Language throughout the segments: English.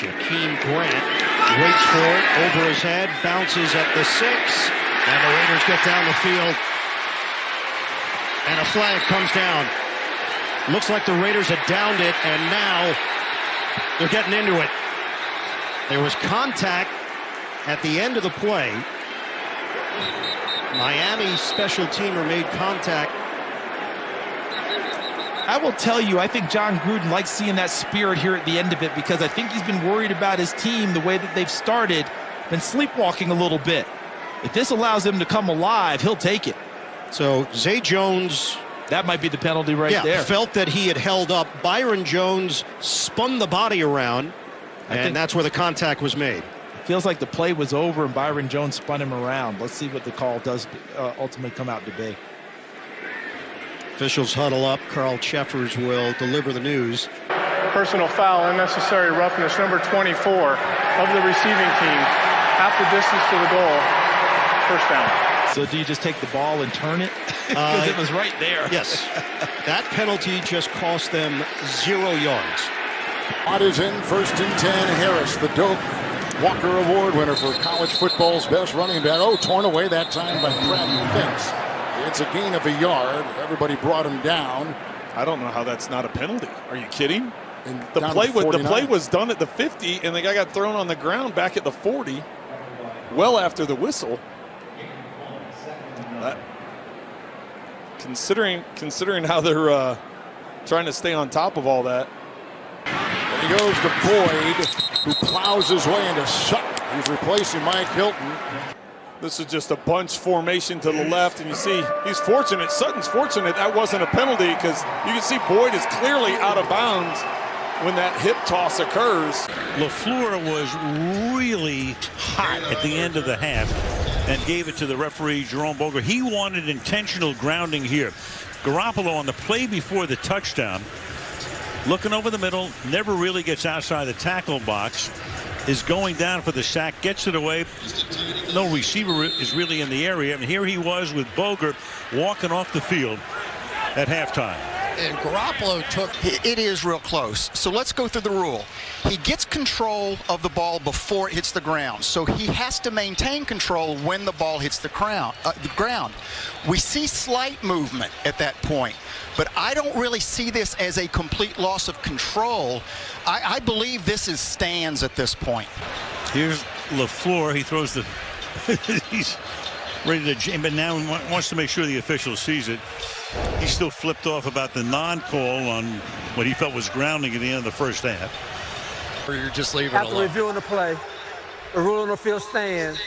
Jakeem Grant waits for it over his head, bounces at the 6, and the Raiders get down the field. And a flag comes down. Looks like the Raiders had downed it, and now they're getting into it. There was contact at the end of the play. Miami special teamer made contact. I will tell you, I think John Gruden likes seeing that spirit here at the end of it, because I think he's been worried about his team, the way that they've started, been sleepwalking a little bit. If this allows him to come alive, he'll take it. So Zay Jones, that might be the penalty right there. Felt that he had held up. Byron Jones spun the body around, and that's where the contact was made. Feels like the play was over and Byron Jones spun him around. Let's see what the call does ultimately come out to be. Officials huddle up. Carl Cheffers will deliver the news. Personal foul, unnecessary roughness, number 24 of the receiving team. Half the distance to the goal. First down. So do you just take the ball and turn it? Because it was right there. Yes. That penalty just cost them 0 yards. Watt is in, 1st and 10. Harris, the Doak Walker Award winner for college football's best running back. Oh, torn away that time by Brad Fitz. It's a gain of a yard. Everybody brought him down. I don't know how that's not a penalty. Are you kidding? And the play was done at the 50, and the guy got thrown on the ground back at the 40, well after the whistle. Considering how they're trying to stay on top of all that. And he goes to Boyd, who plows his way into Sutton. He's replacing Mike Hilton. This is just a bunch formation to the left, and you see he's fortunate. Sutton's fortunate that wasn't a penalty, because you can see Boyd is clearly out of bounds when that hip toss occurs. LaFleur was really hot at the end of the half and gave it to the referee, Jerome Boger. He wanted intentional grounding here. Garoppolo on the play before the touchdown, looking over the middle, never really gets outside the tackle box, is going down for the sack, gets it away. No receiver is really in the area, and here he was with Boger walking off the field at halftime. And Garoppolo took it is real close. So let's go through the rule. He gets control of the ball before it hits the ground. So he has to maintain control when the ball hits the ground. We see slight movement at that point, but I don't really see this as a complete loss of control. I believe this is stands at this point. Here's LaFleur. He throws the he's ready to jam, but now wants to make sure the official sees it. He still flipped off about the non-call on what he felt was grounding at the end of the first half. Or you're just leaving it alone. After reviewing the play, the rule on the field stands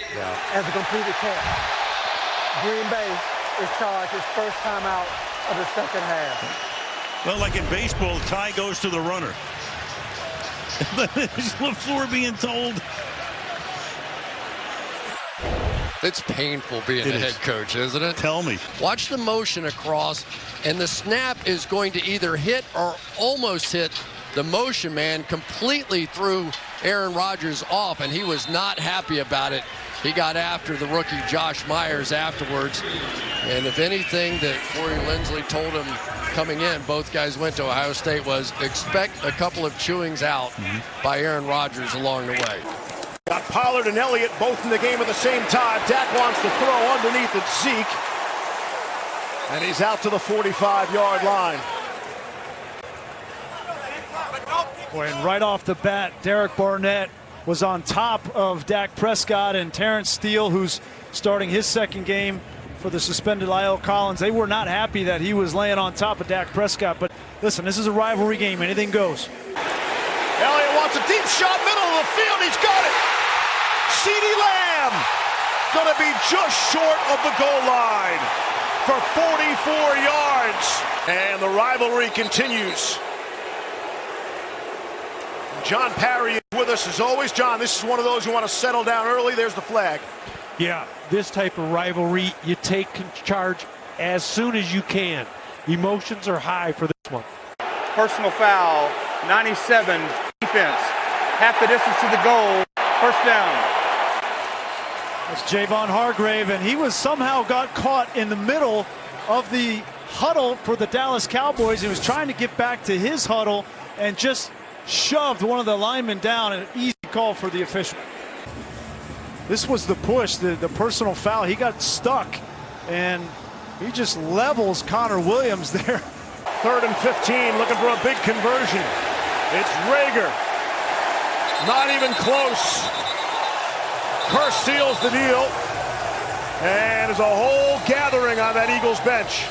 as a completed catch. Green Bay is charged his first time out of the second half. Well, like in baseball, tie goes to the runner. Is LaFleur being told? It's painful being the head coach, isn't it? Tell me. Watch the motion across, and the snap is going to either hit or almost hit the motion man. Completely threw Aaron Rodgers off, and he was not happy about it. He got after the rookie Josh Myers afterwards, and if anything that Corey Lindsley told him coming in, both guys went to Ohio State, was expect a couple of chewings out by Aaron Rodgers along the way. Got Pollard and Elliott both in the game at the same time. Dak wants to throw underneath at Zeke. And he's out to the 45-yard line. Boy, and right off the bat, Derek Barnett was on top of Dak Prescott, and Terrence Steele, who's starting his second game for the suspended La'el Collins. They were not happy that he was laying on top of Dak Prescott. But listen, this is a rivalry game. Anything goes. Elliott wants a deep shot, middle of the field. He's got it. CeeDee Lamb going to be just short of the goal line for 44 yards. And the rivalry continues. John Parry is with us as always. John, this is one of those you want to settle down early. There's the flag. Yeah, this type of rivalry, you take charge as soon as you can. Emotions are high for this one. Personal foul, 97, defense. Half the distance to the goal, first down. That's Javon Hargrave, and he was somehow got caught in the middle of the huddle for the Dallas Cowboys. He was trying to get back to his huddle and just shoved one of the linemen down. An easy call for the official. This was the push, the personal foul. He got stuck, and he just levels Connor Williams there. 3rd and 15, looking for a big conversion. It's Rager. Not even close. Kearse seals the deal. And there's a whole gathering on that Eagles bench.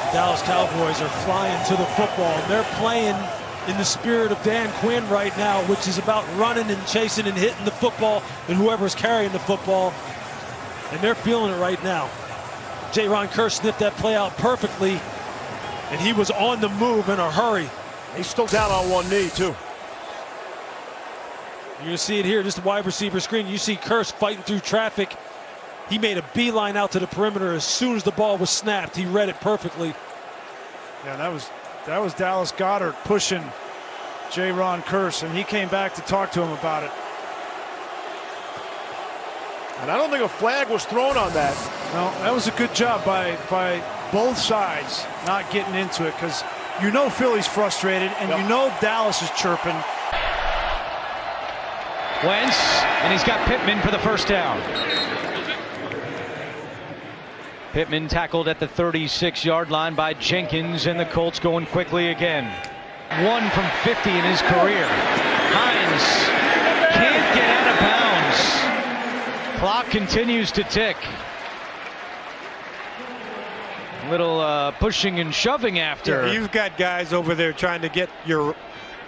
The Dallas Cowboys are flying to the football, and they're playing in the spirit of Dan Quinn right now, which is about running and chasing and hitting the football and whoever's carrying the football. And they're feeling it right now. Jaron Kearse sniffed that play out perfectly, and he was on the move in a hurry. He's still down on one knee, too. You're going to see it here, just a wide receiver screen. You see Kearse fighting through traffic. He made a beeline out to the perimeter as soon as the ball was snapped. He read it perfectly. Yeah, that was Dallas Goedert pushing Jaron Kearse, and he came back to talk to him about it. And I don't think a flag was thrown on that. No, that was a good job by both sides not getting into it, because you know Philly's frustrated, and you know Dallas is chirping. Wentz, and he's got Pittman for the first down. Pittman tackled at the 36-yard line by Jenkins, and the Colts going quickly again. 1 from 50 in his career. Hines can't get out of bounds. Clock continues to tick. Little pushing and shoving after. Yeah, you've got guys over there trying to get your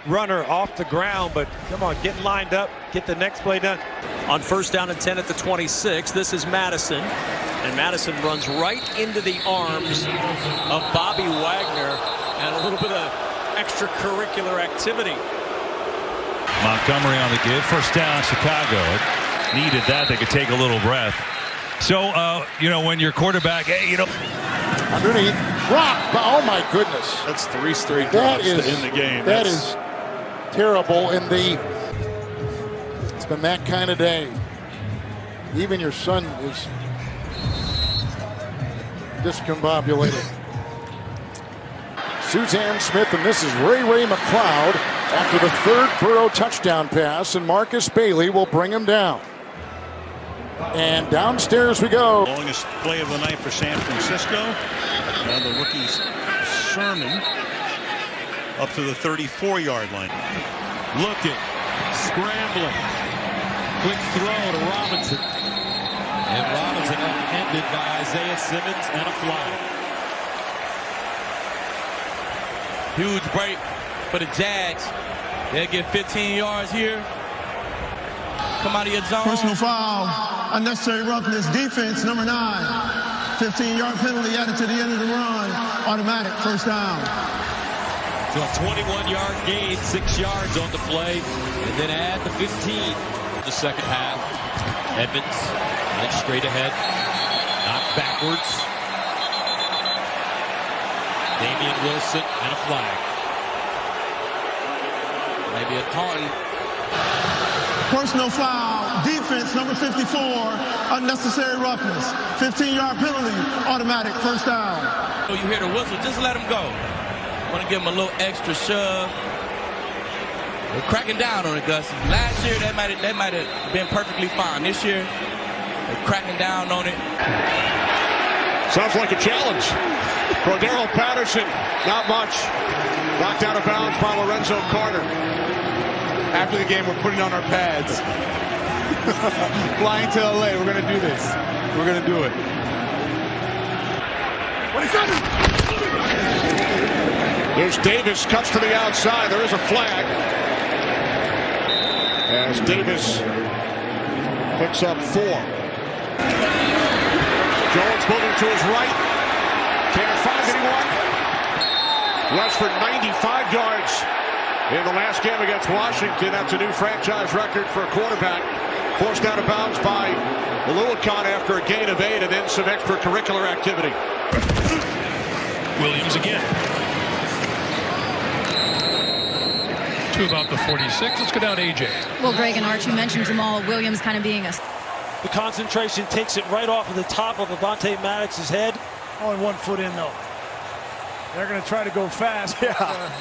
runner off the ground, but come on, get lined up, get the next play done. On 1st down and 10 at the 26, this is Madison. And Madison runs right into the arms of Bobby Wagner, and a little bit of extracurricular activity. Montgomery on the give. 1st down, Chicago. It needed that. They could take a little breath. So, when your quarterback, underneath, rock. Oh my goodness. That's 3 straight drops to end the game. That is terrible. It's been that kind of day. Even your son is discombobulated. Suzanne Smith, and this is Ray McLeod after the 3rd Burrow touchdown pass, and Marcus Bailey will bring him down. And downstairs we go. Longest play of the night for San Francisco. Now the rookie's Sermon up to the 34-yard line. Looking, scrambling, quick throw to Robinson. And Robinson ended by Isaiah Simmons and a flag. Huge break for the Jags. They'll get 15 yards here. Come out of your zone. Personal foul, unnecessary roughness, defense, number 9. 15-yard penalty added to the end of the run. Automatic, 1st down. So a 21-yard gain, 6 yards on the play, and then add the 15 the second half. Edmonds went straight ahead, knocked backwards. Damian Wilson and a flag. Maybe a taunting. Personal foul, defense, number 54, unnecessary roughness. 15-yard penalty, automatic, 1st down. Oh, you hear the whistle, just let him go. Want to give him a little extra shove. We're cracking down on it, Gus. Last year, that might have been perfectly fine. This year, they're cracking down on it. Sounds like a challenge. Cordero Patterson, not much. Knocked out of bounds by Lorenzo Carter. After the game, we're putting on our pads. Flying to LA, we're going to do this. We're going to do it. 27. Here's Davis, cuts to the outside. There is a flag. As Davis picks up 4. Jones moving to his right. Can't find anyone. Rush for 95 yards. In the last game against Washington, that's a new franchise record for a quarterback. Forced out of bounds by Lewican after a gain of 8 and then some extracurricular activity. Williams again. To about the 46. Let's go down to AJ. Well, Greg and Archie mentioned Jamal Williams kind of being a... The concentration takes it right off of the top of Avonte Maddox's head. Only 1 foot in, though. They're going to try to go fast. But,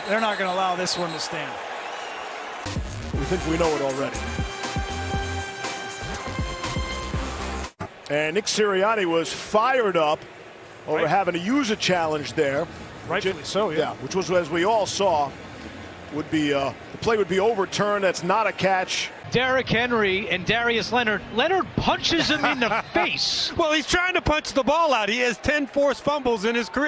they're not going to allow this one to stand. We think we know it already. And Nick Sirianni was fired up over having to use a challenge there. Rightfully so, yeah. Which was, as we all saw, would be the play would be overturned. That's not a catch. Derrick Henry and Darius Leonard. Leonard punches him in the face. Well, he's trying to punch the ball out. He has 10 forced fumbles in his career.